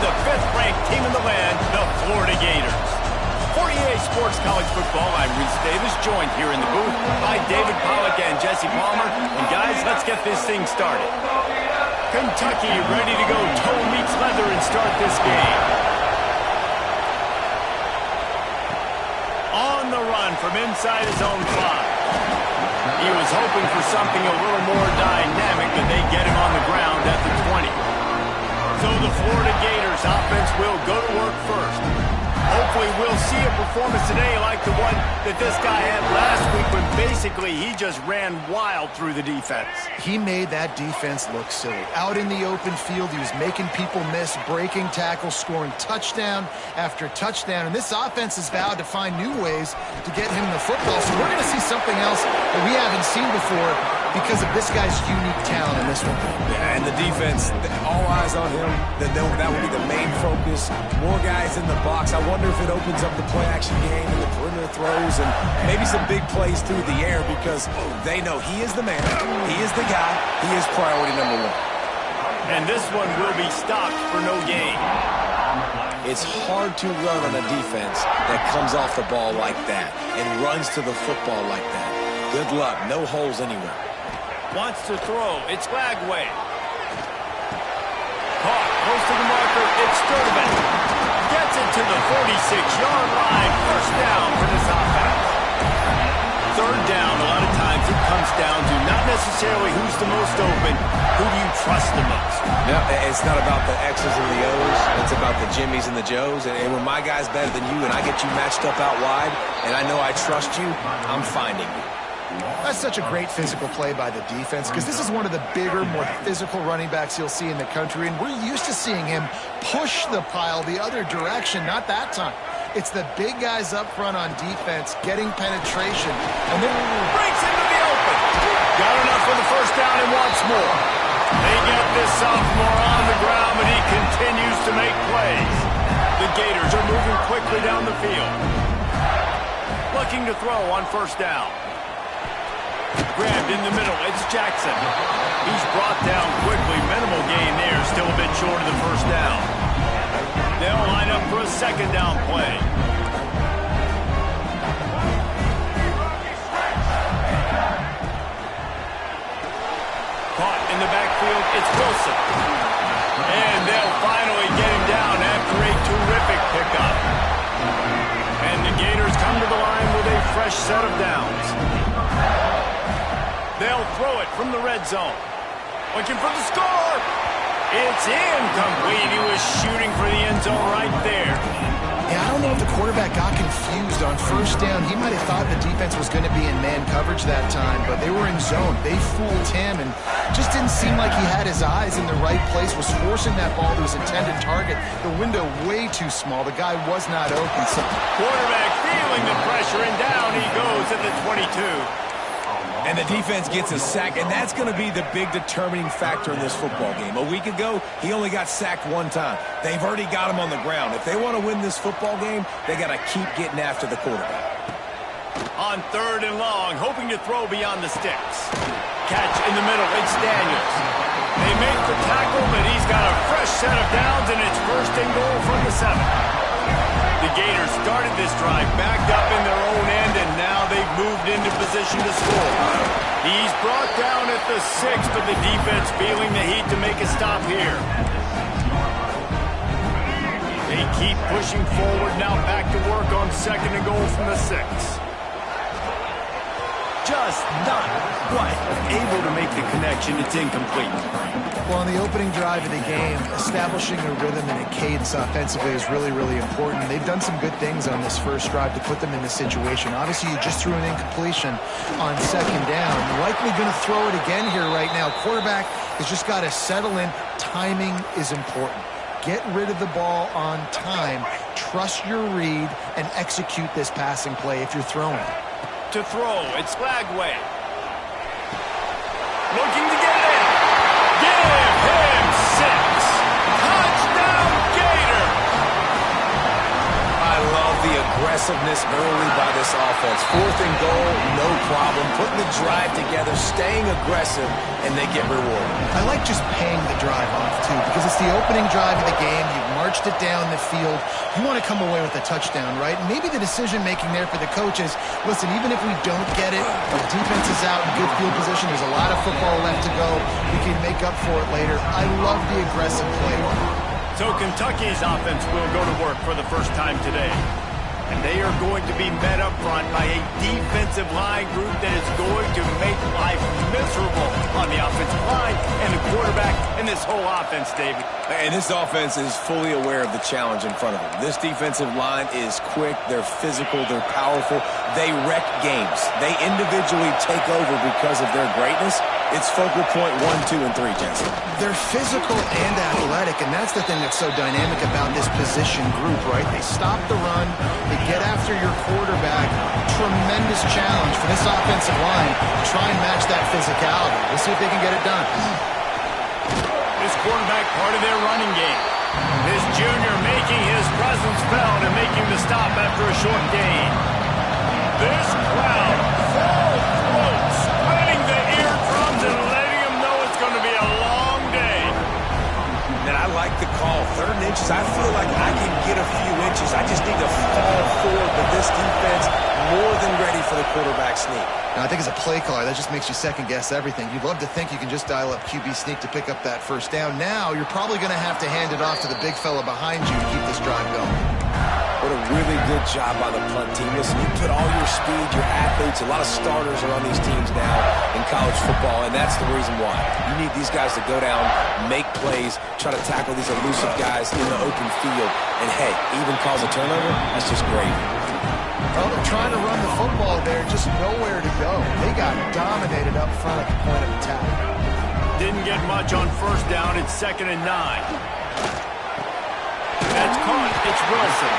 the 5th-ranked team in the land, the Florida Gators. For EA Sports College Football, I'm Reese Davis, joined here in the booth by David Pollack and Jesse Palmer. And guys, let's get this thing started. Kentucky ready to go toe meets leather and start this game. On the run from inside his own 5. He was hoping for something a little more dynamic, but they get him on the ground at the 20. So the Florida Gators offense will go to work first. Hopefully we'll see a performance today like the one that this guy had last week when basically he just ran wild through the defense. He made that defense look silly. Out in the open field, he was making people miss, breaking tackles, scoring touchdown after touchdown. And this offense has vowed to find new ways to get him the football. So we're going to see something else that we haven't seen before because of this guy's unique talent in this one. Yeah, and the defense, all eyes on him. That will be the main focus. More guys in the box. I wonder if it opens up the play-action game and the perimeter throws and maybe some big plays through the air because they know he is the man, he is the guy, he is priority number 1. And this one will be stopped for no gain. It's hard to run on a defense that comes off the ball like that and runs to the football like that. Good luck. No holes anywhere. Wants to throw. It's Lagway. Caught. Close to the marker. It's Sturdivant. Gets it to the 46-yard line. First down for this offense. Third down, a lot of times it comes down to not necessarily who's the most open, who do you trust the most? No, it's not about the X's and the O's. It's about the Jimmys and the Joes. And when my guy's better than you and I get you matched up out wide and I know I trust you, I'm finding you. That's such a great physical play by the defense because this is one of the bigger, more physical running backs you'll see in the country, and we're used to seeing him push the pile the other direction, not that time. It's the big guys up front on defense getting penetration, and then breaks into the open. Got enough for the first down and wants more. They get this sophomore on the ground, but he continues to make plays. The Gators are moving quickly down the field. Looking to throw on first down. Grabbed in the middle, it's Jackson. He's brought down quickly. Minimal gain there, still a bit short of the first down. They'll line up for a second down play. Caught in the backfield, it's Wilson. And they'll finally get him down after a terrific pickup. And the Gators come to the line with a fresh set of downs. They'll throw it from the red zone. Looking for the score. It's incomplete. He was shooting for the end zone right there. Yeah, I don't know if the quarterback got confused on first down. He might have thought the defense was going to be in man coverage that time, but they were in zone. They fooled him and just didn't seem like he had his eyes in the right place, was forcing that ball to his intended target. The window way too small. The guy was not open. So quarterback feeling the pressure, and down he goes at the 22. And the defense gets a sack, and that's going to be the big determining factor in this football game. A week ago, he only got sacked one time. They've already got him on the ground. If they want to win this football game, they got to keep getting after the quarterback. On third and long, hoping to throw beyond the sticks. Catch in the middle, it's Daniels. They make the tackle, but he's got a fresh set of downs, and it's first and goal from the 7. The Gators started this drive backed up in their own end, and now they've moved into position to score. He's brought down at the 6, but the defense feeling the heat to make a stop here. They keep pushing forward, now back to work on second and goal from the 6. Just not quite able to make the connection. It's incomplete. well, on the opening drive of the game, establishing a rhythm and a cadence offensively is really, really important. They've done some good things on this first drive to put them in this situation. Obviously, you just threw an incompletion on second down. Likely going to throw it again here right now. Quarterback has just got to settle in. Timing is important. Get rid of the ball on time. Trust your read and execute this passing play if you're throwing. To throw, it's Lagway. Looking to get it in. Give him 6. Touchdown, Gator. I love the aggressiveness early by this this offense. 4th and goal, no problem. Putting the drive together, staying aggressive, and they get rewarded. I like just paying the drive off, too, because it's the opening drive of the game. You've marched it down the field. You want to come away with a touchdown, right? And maybe the decision-making there for the coaches, listen, even if we don't get it, the defense is out in good field position. There's a lot of football left to go. We can make up for it later. I love the aggressive play. So Kentucky's offense will go to work for the first time today. And they are going to be met up front by a defensive line group that is going to make life miserable on the offensive line and the quarterback and this whole offense, David. And this offense is fully aware of the challenge in front of them. This defensive line is quick, they're physical, they're powerful. They wreck games. They individually take over because of their greatness. It's focal point 1, 2, and 3, Jensen. They're physical and athletic, and that's the thing that's so dynamic about this position group, right? They stop the run, they get after your quarterback. Tremendous challenge for this offensive line to try and match that physicality. We'll see if they can get it done. This quarterback part of their running game. This junior making his presence felt and making the stop after a short gain. This crowd full throat, spreading the eardrums and letting them know it's going to be a long day. And I like the call. 3rd and inches, I feel like I can get a few inches. I just need to fall forward, but this defense more than ready for the quarterback sneak. Now, I think as a play caller, that just makes you second-guess everything. You'd love to think you can just dial up QB sneak to pick up that first down. Now, you're probably going to have to hand it off to the big fella behind you to keep this drive going. What a really good job by the punt team. Listen, you put all your speed, your athletes, a lot of starters are on these teams now in college football, and that's the reason why. You need these guys to go down, make plays, try to tackle these elusive guys in the open field, and hey, even cause a turnover, that's just great. Well, they're trying to run the football there, just nowhere to go. They got dominated up front at the point of attack. Didn't get much on first down. It's 2nd and 9. That's caught. It's Wilson.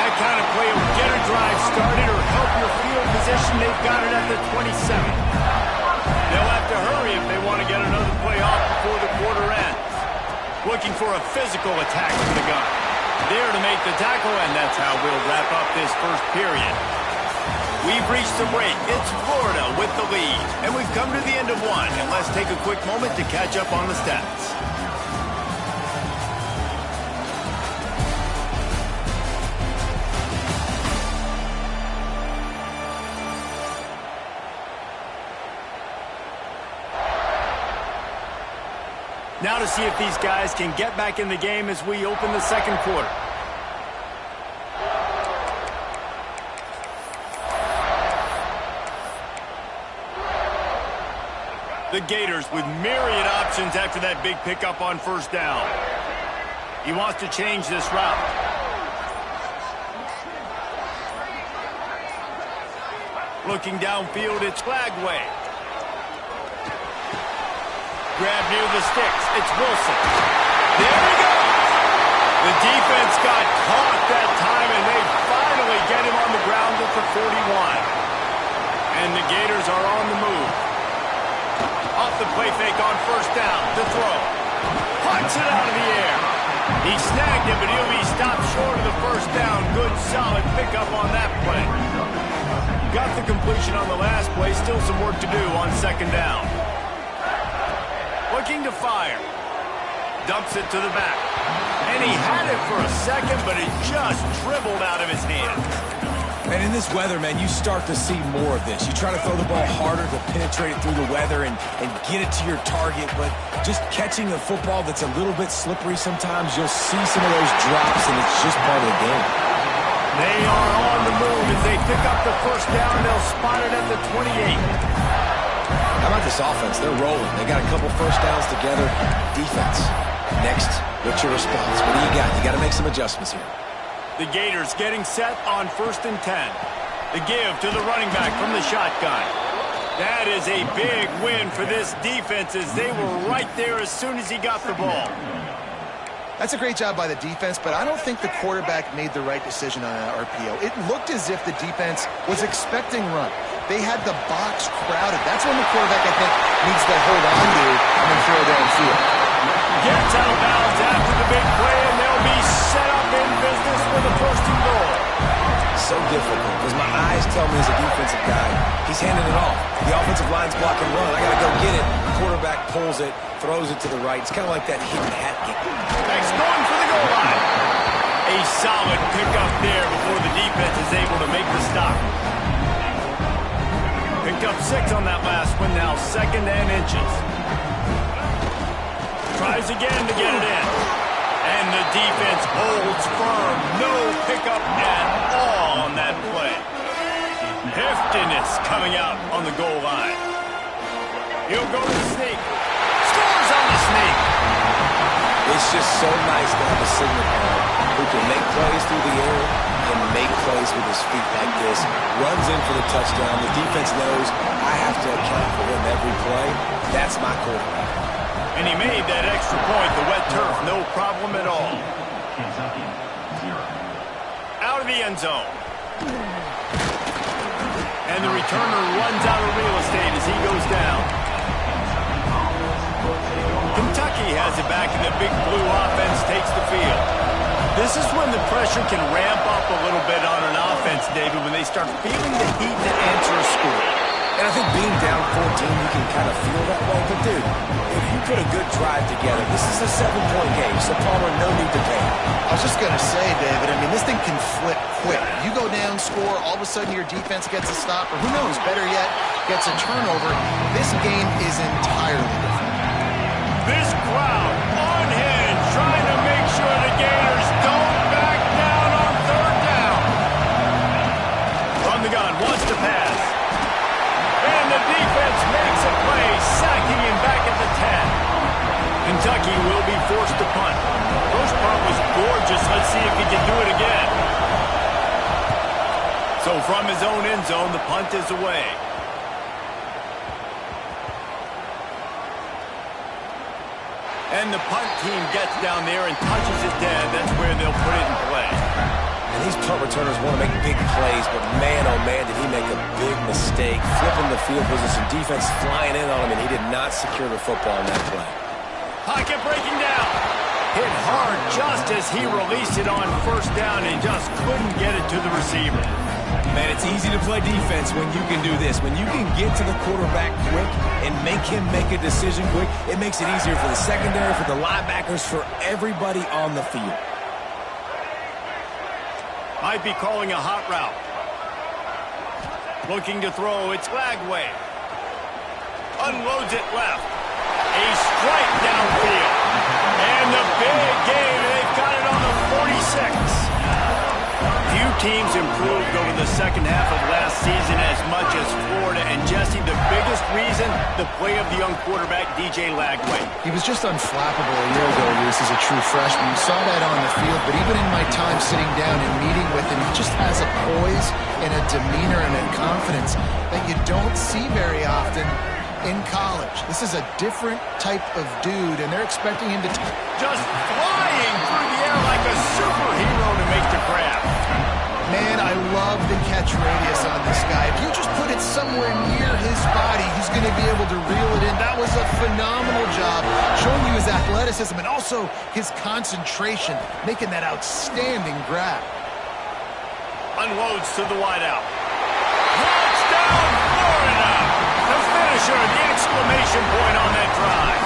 That kind of play will get a drive started or help your field position. They've got it at the 27. They'll have to hurry if they want to get another play off before the quarter ends. Looking for a physical attack from the gun. There to make the tackle, and that's how we'll wrap up this first period. We've reached the break. It's Florida with the lead, and we've come to the end of one. And let's take a quick moment to catch up on the stats. Now to see if these guys can get back in the game as we open the second quarter. The Gators with myriad options after that big pickup on first down. He wants to change this route. Looking downfield, it's Flagway. Grab near the sticks. It's Wilson. There he goes. The defense got caught that time, and they finally get him on the ground at the 41. And the Gators are on the move. Off the play fake on first down. To throw. Punts it out of the air. He snagged it, but he'll be stopped short of the first down. Good, solid pickup on that play. Got the completion on the last play. Still some work to do on second down. Looking to fire. Dumps it to the back. And he had it for a second, but it just dribbled out of his hand. And in this weather, man, you start to see more of this. You try to throw the ball harder to penetrate it through the weather and get it to your target, but just catching a football that's a little bit slippery sometimes, you'll see some of those drops, and it's just part of the game. They are on the move as they pick up the first down. They'll spot it at the 28. How about this offense? They're rolling. They got a couple first downs together. Defense. Next, what's your response? What do you got? You got to make some adjustments here. The Gators getting set on 1st and 10. The give to the running back from the shotgun. That is a big win for this defense as they were right there as soon as he got the ball. That's a great job by the defense, but I don't think the quarterback made the right decision on that RPO. It looked as if the defense was expecting run. They had the box crowded. That's when the quarterback, I think, needs to hold on to and then throw downfield. Gets out of bounds after the big play, and they'll be set up in business with a 1st and goal. so difficult because my eyes tell me as a defensive guy, he's handing it off. The offensive line's blocking run. I got to go get it. The quarterback pulls it, throws it to the right. It's kind of like that hidden hat game. He's going for the goal line. A solid pickup there before the defense is able to make the stop. Picked up 6 on that last one, now 2nd and inches. Tries again to get it in. And the defense holds firm. No pickup at all on that play. Heftiness coming out on the goal line. He'll go to the sneak. Scores on the sneak. It's just so nice to have a signal guard who can make plays through the air and make plays with his feet like this. Runs in for the touchdown. The defense knows I have to account for him every play. That's my quarterback. And he made that extra point. The wet turf, no problem at all. Out of the end zone. And the returner runs out of real estate as he goes down. Kentucky has it back, and the big blue offense takes the field. This is when the pressure can ramp up a little bit on an offense, David, when they start feeling the heat to answer a score. And I think being down 14, you can kind of feel that way. But, dude, if you put a good drive together, this is a 7-point game, so Palmer, no need to pay. I was just going to say, David, I mean, this thing can flip quick. You go down, score, all of a sudden your defense gets a stop, or who knows, better yet, gets a turnover. This game is entirely different. This crowd unhinged, trying to make sure the Gators don't back down on 3rd down. From the gun, wants to pass. And the defense makes a play, sacking him back at the 10. Kentucky will be forced to punt. First punt was gorgeous. Let's see if he can do it again. So from his own end zone, the punt is away. And the punt team gets down there and touches it dead. That's where they'll put it in play. And these punt returners want to make big plays, but man, oh man, did he make a big mistake. Flipping the field position, defense flying in on him, and he did not secure the football on that play. Pocket breaking down. Hit hard just as he released it on 1st down and just couldn't get it to the receiver. Man, it's easy to play defense when you can do this. When you can get to the quarterback quick and make him make a decision quick, it makes it easier for the secondary, for the linebackers, for everybody on the field. Might be calling a hot route. Looking to throw, it's Lagway. Unloads it left. A strike downfield. And the big game, they've got it on the 46. Few teams improved over the second half of last season as much as Florida. And Jesse, the biggest reason, the play of the young quarterback, DJ Lagway. He was just unflappable a year ago, Reese, as a true freshman. You saw that on the field, but even in my time sitting down and meeting with him, he just has a poise and a demeanor and a confidence that you don't see very often in college. This is a different type of dude, and they're expecting him to just flying through the air like a superhero to make the grab. Man, I love the catch radius on this guy. If you just put it somewhere near his body, he's going to be able to reel it in. That was a phenomenal job, showing you his athleticism and also his concentration, making that outstanding grab. Unloads to the wideout. Touchdown, Florida! The finisher, the exclamation point on that drive.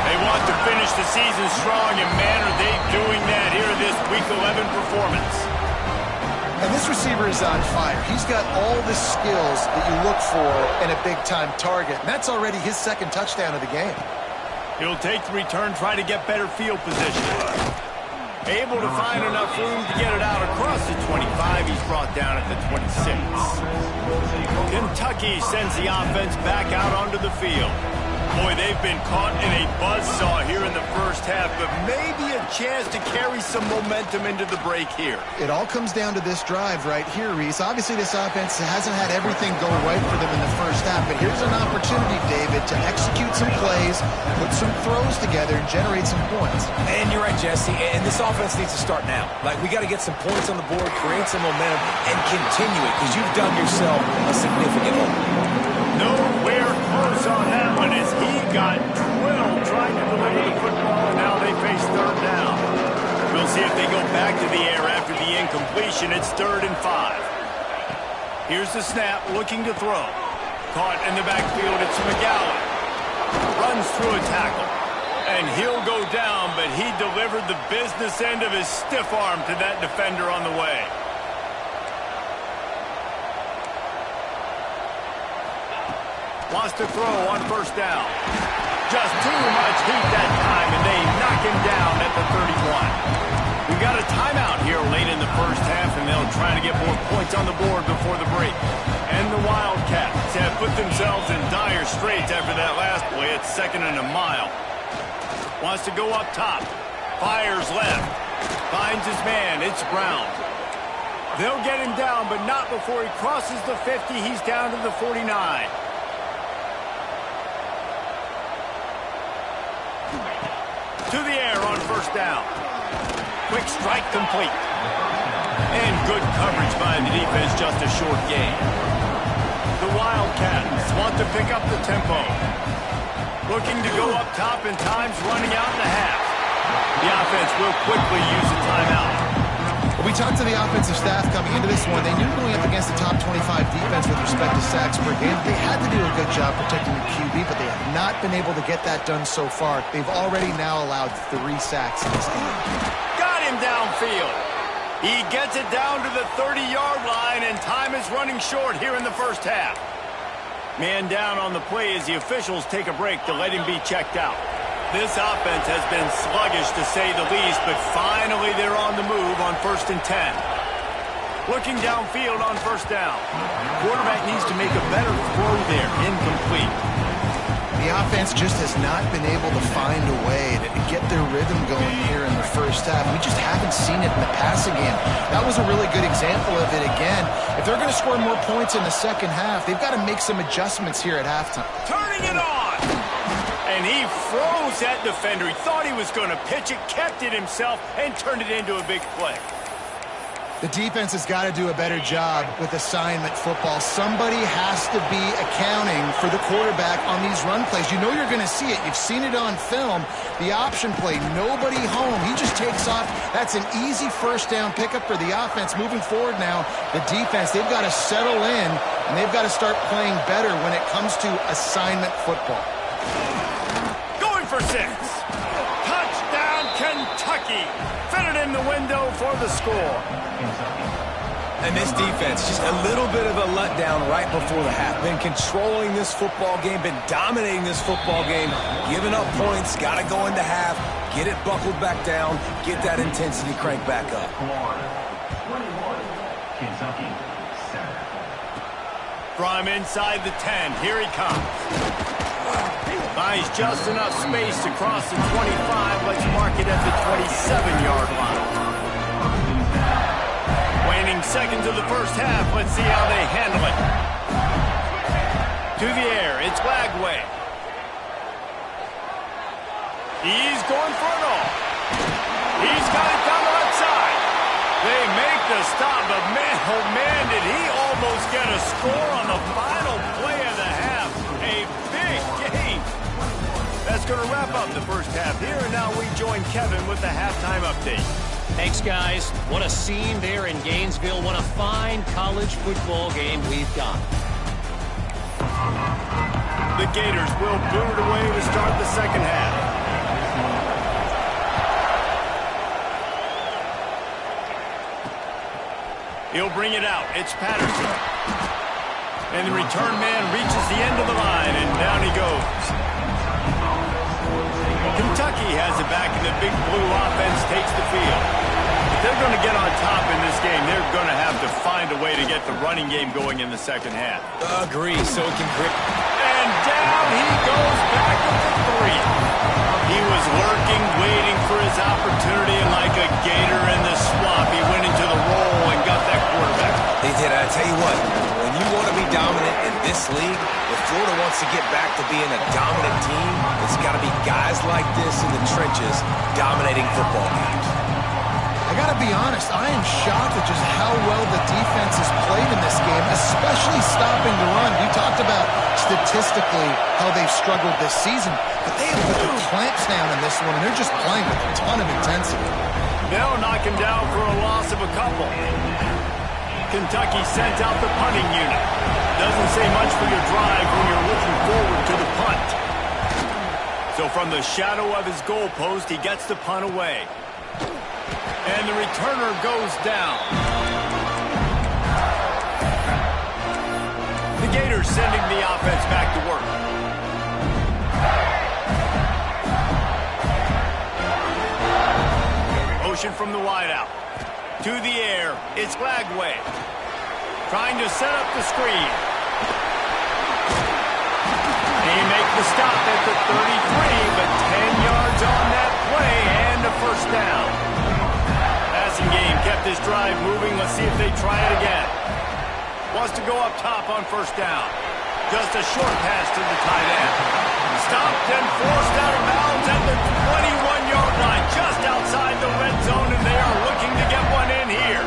They want to finish the season strong, and man, are they doing that here in this Week 11 performance. And this receiver is on fire. He's got all the skills that you look for in a big-time target. And that's already his 2nd touchdown of the game. He'll take the return, try to get better field position. Able to find enough room to get it out across the 25. He's brought down at the 26. Kentucky sends the offense back out onto the field. Boy, they've been caught in a buzzsaw here in the first half, but maybe a chance to carry some momentum into the break here. It all comes down to this drive right here, Reese. Obviously, this offense hasn't had everything go right for them in the first half, but here's an opportunity, David, to execute some plays, put some throws together, and generate some points. And you're right, Jesse, and this offense needs to start now. Like, we got to get some points on the board, create some momentum, and continue it, because you've done yourself a significant hole. Nowhere close on that one as he got drilled trying to deliver the football, and now they face 3rd down. We'll see if they go back to the air after the completion. It's 3rd and 5. Here's the snap, looking to throw. Caught in the backfield, it's McGowan. Runs through a tackle. And he'll go down, but he delivered the business end of his stiff arm to that defender on the way. Wants to throw on 1st down. Just too much heat that time, and they knock him down at the 31. We've got a timeout here late in the 1st half, and they'll try to get more points on the board before the break. And the Wildcats have put themselves in dire straits after that last play. It's 2nd and a mile. Wants to go up top. Fires left. Finds his man. It's Brown. They'll get him down, but not before he crosses the 50. He's down to the 49. To the air on 1st down. Quick strike complete. And good coverage by the defense, just a short gain. The Wildcats want to pick up the tempo. Looking to go up top, and time's running out in the half. The offense will quickly use a timeout. Well, we talked to the offensive staff coming into this one. They knew going up against the top 25 defense with respect to sacks per game. They had to do a good job protecting the QB, but they have not been able to get that done so far. They've already now allowed 3 sacks in this game. Got him downfield. He gets it down to the 30-yard line, and time is running short here in the 1st half. Man down on the play as the officials take a break to let him be checked out. This offense has been sluggish to say the least, but finally they're on the move on 1st and 10. Looking downfield on 1st down. Quarterback needs to make a better throw there. Incomplete. The offense just has not been able to find a way to get their rhythm going here in the 1st half. We just haven't seen it in the passing game. That was a really good example of it again. If they're going to score more points in the 2nd half, they've got to make some adjustments here at halftime. Turning it on! And he froze that defender. He thought he was going to pitch it, kept it himself, and turned it into a big play. The defense has got to do a better job with assignment football. Somebody has to be accounting for the quarterback on these run plays. You know you're going to see it. You've seen it on film. The option play, nobody home. He just takes off. That's an easy 1st down pickup for the offense. Moving forward now, the defense, they've got to settle in, and they've got to start playing better when it comes to assignment football. Going for 6. Touchdown, Kentucky. Fitted in the window for the score. And this defense, just a little bit of a letdown right before the half. Been controlling this football game, been dominating this football game, giving up points, got to go into half, get it buckled back down, get that intensity cranked back up. From inside the 10, here he comes. Buys just enough space to cross the 25. Let's mark it at the 27-yard line. Waning seconds of the 1st half. Let's see how they handle it. To the air, it's Lagway. He's going for it all. He's got it down the left side. They make the stop, but man, oh man, did he almost get a score on the final play of the half. A big game. That's going to wrap up the 1st half here, and now we join Kevin with the halftime update. Thanks, guys. What a scene there in Gainesville. What a fine college football game we've got. The Gators will boot it away to start the 2nd half. He'll bring it out. It's Patterson. And the return man reaches the end of the line, and down he goes. Kentucky has it back, and the Big Blue offense takes the field. If they're going to get on top in this game, they're going to have to find a way to get the running game going in the 2nd half. Agree, so it can grip. And down he goes back with the 3. He was lurking, waiting for his opportunity, and like a gator in the swamp, he went into the roll and got that quarterback. They did. I tell you what, when you want to be dominant in this league, if Florida wants to get back to being a dominant team, it's got to be guys like this in the trenches dominating football games. I got to be honest, I am shocked at just how well the defense has played in this game, especially stopping the run. You talked about statistically how they've struggled this season, but they have put the clamps down in this one, and they're just playing with a ton of intensity. They'll knock him down for a loss of a couple. Kentucky sent out the punting unit. Doesn't say much for your drive when you're looking forward to the punt. So from the shadow of his goalpost, he gets the punt away. And the returner goes down. The Gators sending the offense back to work. Motion from the wideout. To the air, it's Lagway. Trying to set up the screen. They make the stop at the 33, but 10 yards on that play and a first down. Passing game kept this drive moving. Let's see if they try it again. Wants to go up top on first down. Just a short pass to the tight end. Stopped and forced out of bounds at the 21-yard line, just outside the red zone, and they are looking to get one in here.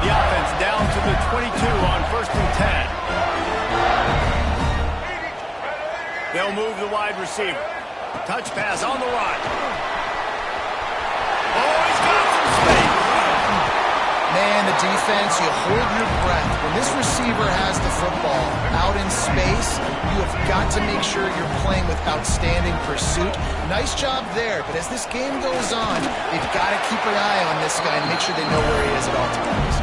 The offense down to the 22 on first and 10. They'll move the wide receiver. Touch pass on the right. Oh, he's got some space. Man, the defense, you hold your breath. When this receiver has the football out in space, you have got to make sure you're playing with outstanding pursuit. Nice job there, but as this game goes on, they've got to keep an eye on this guy and make sure they know where he is at all times.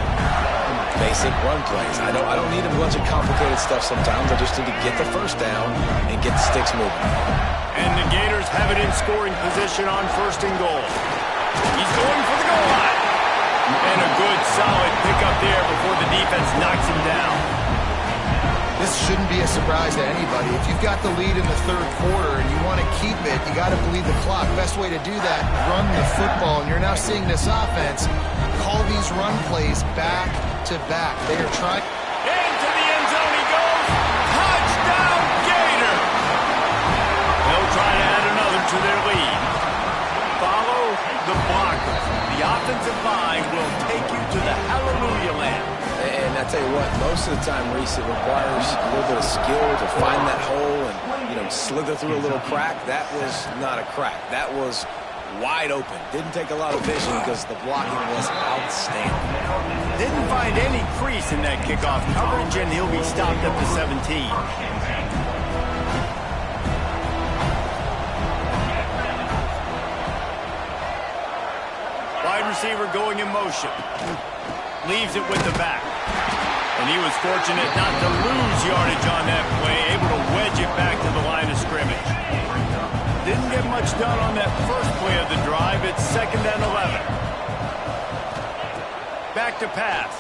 Basic run plays. I don't need a bunch of complicated stuff sometimes. I just need to get the first down and get the sticks moving. And the Gators have it in scoring position on first and goal. He's going for the goal line. And a good, solid pickup there before the defense knocks him down. This shouldn't be a surprise to anybody. If you've got the lead in the third quarter and you want to keep it, you got to bleed the clock. Best way to do that, run the football. And you're now seeing this offense call these run plays back to back. They are trying. Into the end zone he goes. Touchdown, Gator. They'll try to add another to their lead. Follow the blockers. The offensive line will take you to the hallelujah land. And I tell you what, most of the time, Reese, it requires a little bit of skill to find that hole and, slither through a little crack. That was not a crack. That was wide open. Didn't take a lot of vision because the blocking was outstanding. Didn't find any crease in that kickoff coverage, and he'll be stopped at the 17. Wide receiver going in motion. Leaves it with the back. And he was fortunate not to lose yardage on that play, able to wedge it back to the line of scrimmage. Didn't get much done on that first play of the drive. It's 2nd and 11. Back to pass.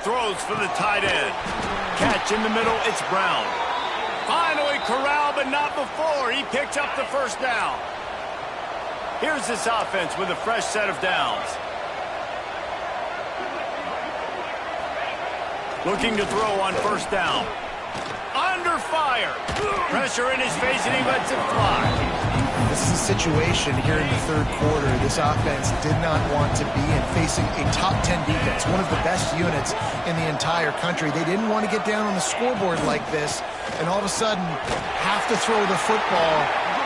Throws for the tight end. Catch in the middle, it's Brown. Finally corralled, but not before. He picked up the first down. Here's this offense with a fresh set of downs. Looking to throw on first down. Under fire. Pressure in his face, and he lets it fly. This is a situation here in the third quarter this offense did not want to be in, facing a top 10 defense, one of the best units in the entire country. They didn't want to get down on the scoreboard like this, and all of a sudden have to throw the football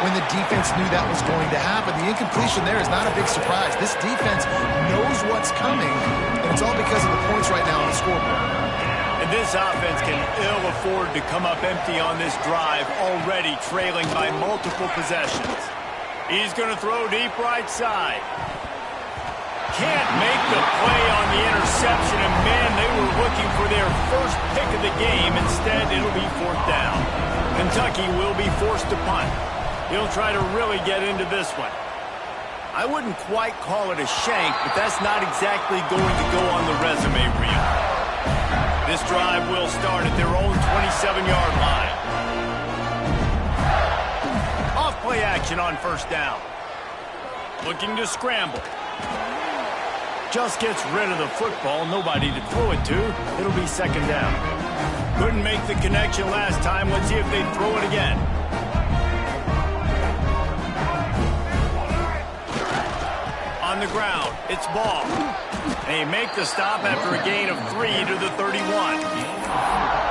when the defense knew that was going to happen. The incompletion there is not a big surprise. This defense knows what's coming, and it's all because of the points right now on the scoreboard. And this offense can ill afford to come up empty on this drive, already trailing by multiple possessions. He's going to throw deep right side. Can't make the play on the interception, and man, they were looking for their first pick of the game. Instead, it'll be 4th down. Kentucky will be forced to punt. He'll try to really get into this one. I wouldn't quite call it a shank, but that's not exactly going to go on the resume reel. This drive will start at their own 27-yard line. Off-play action on first down. Looking to scramble. Just gets rid of the football. Nobody to throw it to. It'll be 2nd down. Couldn't make the connection last time. Let's see if they throw it again. On the ground, it's Ball. They make the stop after a gain of 3 to the 31.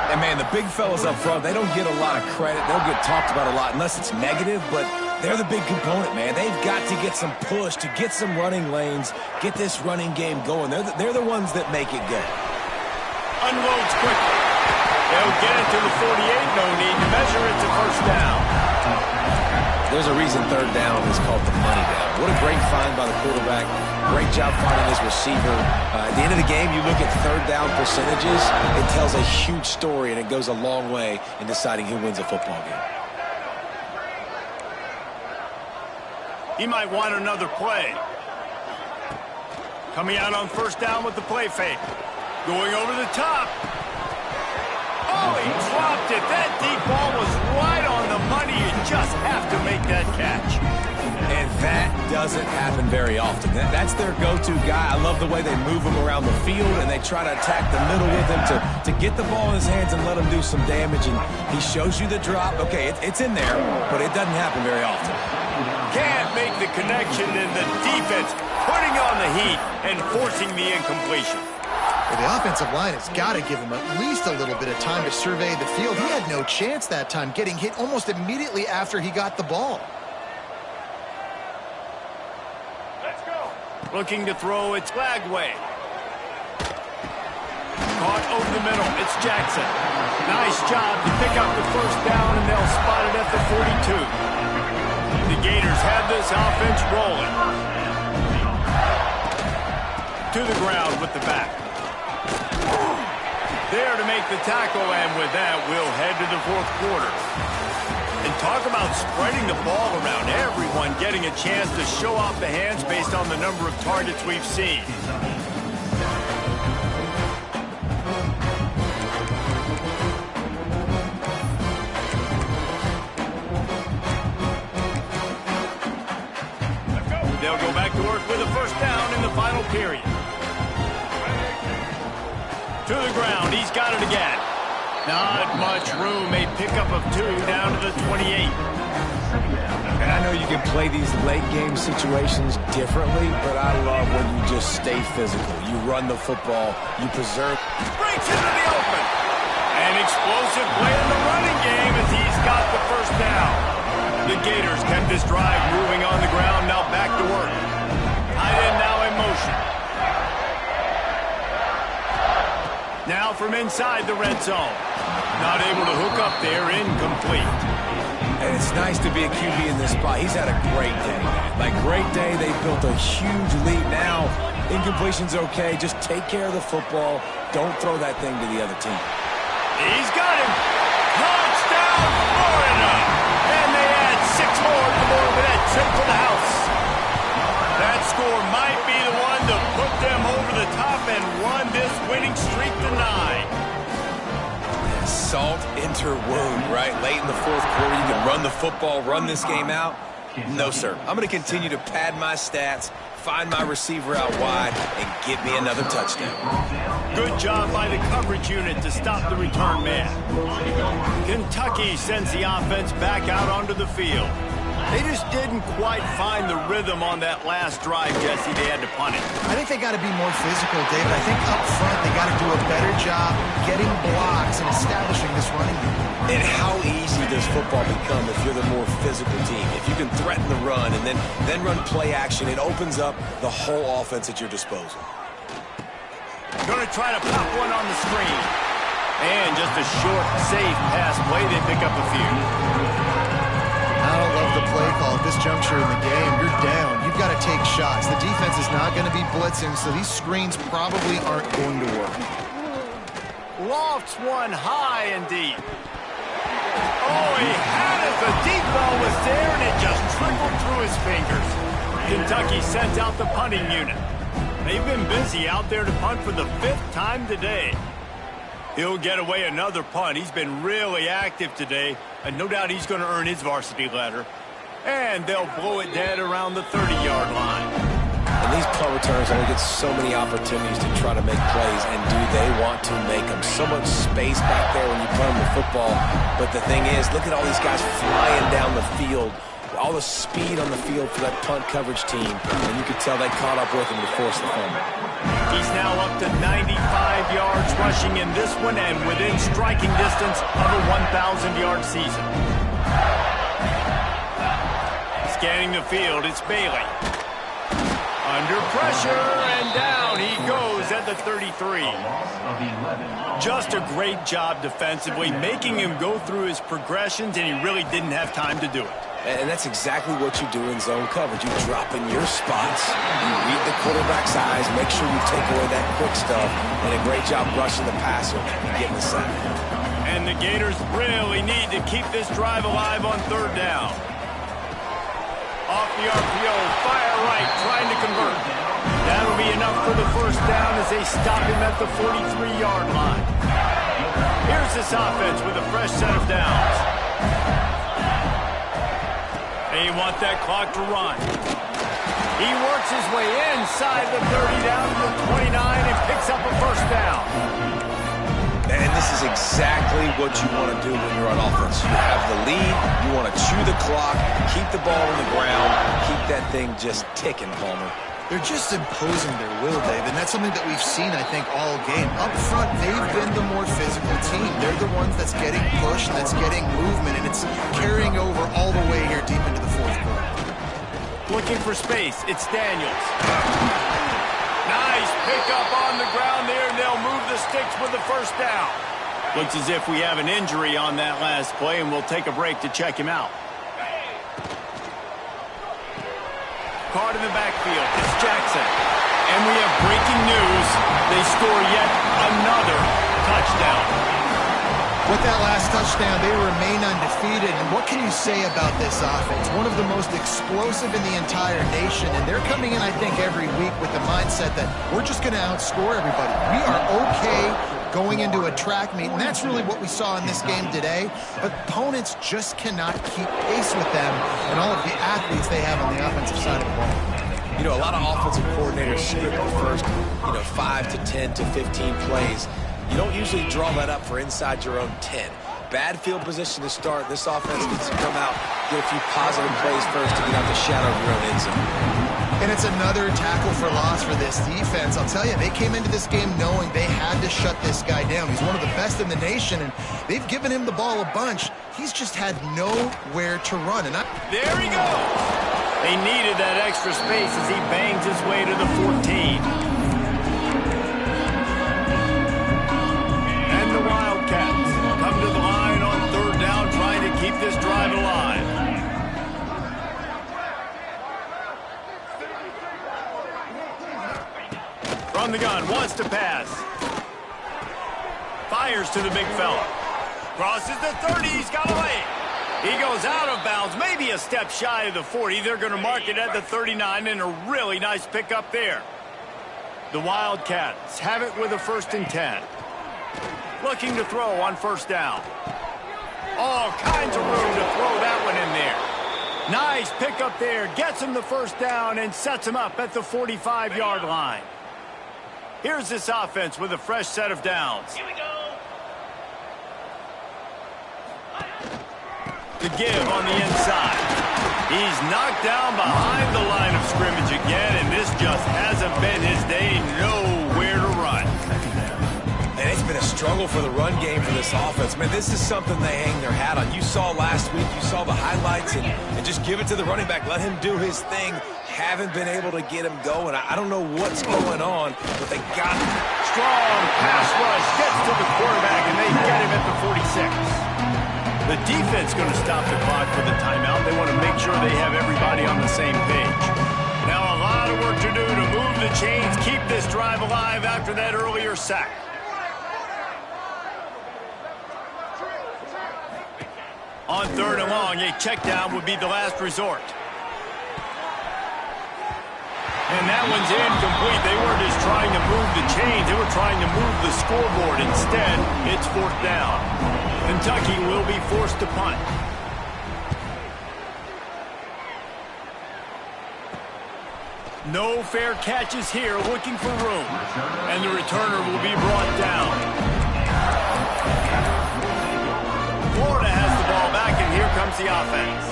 And, man, the big fellas up front, they don't get a lot of credit. They'll get talked about a lot unless it's negative, but They're the big component, man. They've got to get some push, to get some running lanes, get this running game going. They're the ones that make it go. Unloads quickly. They'll get it to the 48. No need to measure it to first down. There's a reason third down is called the money down. What a great find by the quarterback. Great job finding his receiver. At the end of the game, you look at third down percentages. It tells a huge story, and it goes a long way in deciding who wins a football game. He might want another play. Coming out on first down with the play fake. Going over the top. Oh, he dropped it. That deep ball was right on the money. You just have to make that catch. And that doesn't happen very often. That's their go-to guy. I love the way they move him around the field, and they try to attack the middle with him to get the ball in his hands and let him do some damage. And he shows you the drop. Okay, it's in there, but it doesn't happen very often. Can't make the connection, and the defense putting on the heat and forcing the incompletion. Well, the offensive line has got to give him at least a little bit of time to survey the field. He had no chance that time, getting hit almost immediately after he got the ball. Let's go. Looking to throw, it's Lagway. Caught over the middle, it's Jackson. Nice job to pick up the first down, and they'll spot it at the 42. The Gators have this offense rolling. To the ground with the back. There to make the tackle, and with that, we'll head to the fourth quarter. And talk about spreading the ball around, everyone getting a chance to show off the hands based on the number of targets we've seen. They'll go back to work with a first down in the final period. To the ground, he's got it again. Not much room, a pickup of 2 down to the 28. And I know you can play these late game situations differently, but I love when you just stay physical. You run the football, you preserve. Breaks into the open. An explosive play in the running game as he's got the first down. The Gators kept this drive moving on the ground, now back to work. Tight end now in motion. Now from inside the red zone. Not able to hook up there, incomplete. And it's nice to be a QB in this spot. He's had a great day. Like, great day, they built a huge lead. Now, incompletion's okay. Just take care of the football. Don't throw that thing to the other team. He's got him. Touchdown, Florida. And they add 6 more to the board with that trip to the house. That score might be the one to put them over the top and run this winning streak to 9. Salt into wound, right? Late in the fourth quarter, you can run the football, run this game out. No, sir. I'm going to continue to pad my stats, find my receiver out wide, and get me another touchdown. Good job by the coverage unit to stop the return man. Kentucky sends the offense back out onto the field. They just didn't quite find the rhythm on that last drive, Jesse. They had to punt it. I think they got to be more physical, David. I think up front they got to do a better job getting blocks and establishing this running game. And how easy does football become if you're the more physical team? If you can threaten the run and then run play action, it opens up the whole offense at your disposal. Going to try to pop one on the screen. And just a short, safe pass play. They pick up a few. I don't love the play call at this juncture in the game. You're down. You've got to take shots. The defense is not going to be blitzing, so these screens probably aren't going to work. Lofts one high and deep. Oh, he had it. The deep ball was there, and it just trickled through his fingers. Kentucky sent out the punting unit. They've been busy out there to punt for the 5th time today. He'll get away another punt. He's been really active today, and no doubt he's going to earn his varsity letter. And they'll blow it dead around the 30-yard line. And these punt returns only get so many opportunities to try to make plays, and do they want to make them? So much space back there when you punt them the football. But the thing is, look at all these guys flying down the field. All the speed on the field for that punt coverage team. And you could tell they caught up with him to force the fumble. He's now up to 95 yards rushing in this one and within striking distance of a 1,000-yard season. Scanning the field, it's Bailey. Under pressure, and down he goes at the 33. Just a great job defensively, making him go through his progressions, and he really didn't have time to do it. And that's exactly what you do in zone coverage. You drop in your spots, you read the quarterback's eyes, make sure you take away that quick stuff, and a great job rushing the passer and getting the sack. And the Gators really need to keep this drive alive on third down. Off the RPO, fire right, trying to convert. That'll be enough for the first down as they stop him at the 43-yard line. Here's this offense with a fresh set of downs. They want that clock to run. He works his way inside the 30 down to the 29 and picks up a first down. And this is exactly what you want to do when you're on offense. You have the lead, you want to chew the clock, keep the ball on the ground, keep that thing just ticking, Palmer. They're just imposing their will, Dave, and that's something that we've seen, I think, all game. Up front, they've been the more physical team. They're the ones that's getting pushed, that's getting movement, and it's carrying over all the way here deep into the fourth quarter. Looking for space, it's Daniels. Nice pickup on the ground there, and they'll move the sticks with the first down. Looks as if we have an injury on that last play, and we'll take a break to check him out. Caught in the backfield, it's Jackson. And we have breaking news. They score yet another touchdown. With that last touchdown, they remain undefeated. And what can you say about this offense? One of the most explosive in the entire nation. And they're coming in, I think, every week with the mindset that we're just going to outscore everybody. We are okay going into a track meet, and that's really what we saw in this game today. But opponents just cannot keep pace with them and all of the athletes they have on the offensive side of the ball. You know, a lot of offensive coordinators script the first, 5 to 10 to 15 plays. You don't usually draw that up for inside your own 10. Bad field position to start. This offense needs to come out, get a few positive plays first to get out the shadow of your own end zone. And it's another tackle for loss for this defense. I'll tell you, they came into this game knowing they had to shut this guy down. He's one of the best in the nation, and they've given him the ball a bunch. He's just had nowhere to run. And there he goes. They needed that extra space as he bangs his way to the 14. And the Wildcats come to the line on third down, trying to keep this drive alive. From the gun, wants to pass. Fires to the big fella. Crosses the 30, he's got away. He goes out of bounds, maybe a step shy of the 40. They're going to mark it at the 39, and a really nice pickup there. The Wildcats have it with a 1st and 10. Looking to throw on first down. All kinds of room to throw that one in there. Nice pickup there, gets him the first down and sets him up at the 45-yard line. Here's this offense with a fresh set of downs. Here we go. To give on the inside. He's knocked down behind the line of scrimmage again, and this just hasn't been his day. Nowhere to run. And it's been a struggle for the run game for this offense. Man, this is something they hang their hat on. You saw last week, you saw the highlights, and just give it to the running back. Let him do his thing. Haven't been able to get him going. I don't know what's going on, but they got him. Strong pass rush gets to the quarterback, and they get him at the 46. The defense going to stop the clock for the timeout. They want to make sure they have everybody on the same page. Now a lot of work to do to move the chains, keep this drive alive after that earlier sack. On third and long, a check down would be the last resort. And that one's incomplete. They weren't just trying to move the chains. They were trying to move the scoreboard. Instead, it's 4th down. Kentucky will be forced to punt. No fair catches here, looking for room. And the returner will be brought down. Florida has the ball back, and here comes the offense.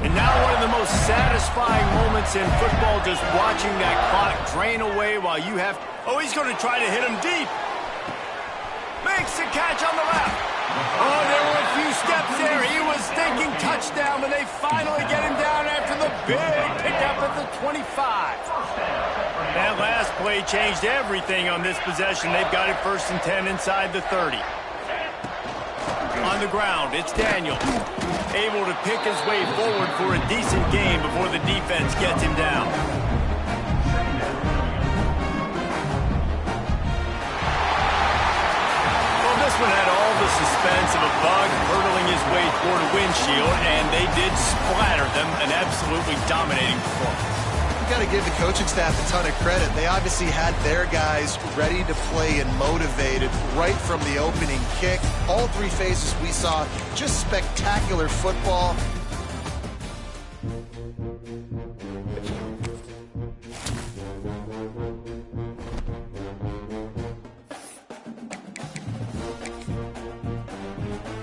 And now one of the most satisfying moments in football, just watching that clock drain away while you have... Oh, he's going to try to hit him deep. Makes the catch on the left. Oh, there were a few steps there. He was thinking touchdown, but they finally get him down after the big pickup at the 25. That last play changed everything on this possession. They've got it 1st and 10 inside the 30. On the ground, it's Daniel. Able to pick his way forward for a decent gain before the defense gets him down. Well, this one had all the suspense of a bug hurtling his way toward a windshield, and they did splatter them. An absolutely dominating performance. You got to give the coaching staff a ton of credit. They obviously had their guys ready to play and motivated right from the opening kick. All 3 phases we saw just spectacular football.